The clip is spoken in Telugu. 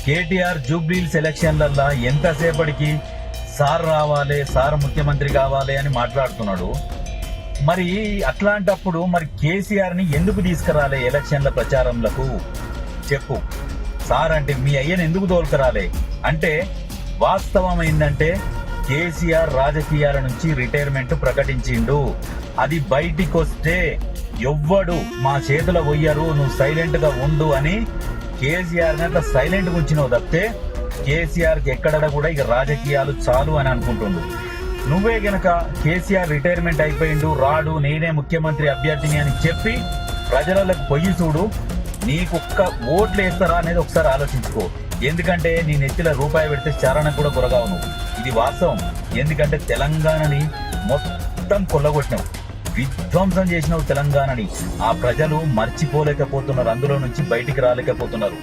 కేటీఆర్ జూబ్లీహిల్స్ ఎలక్షన్లల్లా ఎంతసేపటికి సార్ రావాలి, సార్ ముఖ్యమంత్రి కావాలి అని మాట్లాడుతున్నాడు. మరి అట్లాంటప్పుడు మరి కేసీఆర్ ని ఎందుకు తీసుకురాలే ఎలక్షన్ల ప్రచారంలకు? చెప్పు. సార్ అంటే మీ అయ్యని ఎందుకు తోలుకురాలే? అంటే వాస్తవం ఏంటంటే కేసీఆర్ రాజకీయాల నుంచి రిటైర్మెంట్ ప్రకటించిండు. అది బయటికి వస్తే ఎవ్వడు మా చేతుల పోయ్యారు, నువ్వు సైలెంట్ గా ఉండు అని కేసీఆర్ అట్లా సైలెంట్ గా ఉంచినావు తప్పితే కేసీఆర్ కి ఎక్కడ కూడా ఇక రాజకీయాలు చాలు అని అనుకుంటుండు. నువ్వే గనక కేసీఆర్ రిటైర్మెంట్ అయిపోయిండు, రాడు, నేనే ముఖ్యమంత్రి అభ్యర్థిని అని చెప్పి ప్రజలకు పొయ్యి చూడు, నీకొక్క ఓట్లు వేస్తారా అనేది ఒకసారి ఆలోచించుకో. ఎందుకంటే నీ నెత్తిలో రూపాయి పెడితే చారణకు కూడా గురగావు నువ్వు. ఇది వాస్తవం. ఎందుకంటే తెలంగాణని మొత్తం కొల్లగొట్టినావు, విధ్వంసం చేసినావు తెలంగాణని. ఆ ప్రజలు మర్చిపోలేకపోతున్నారు, అందులో నుంచి బయటికి రాలేకపోతున్నారు.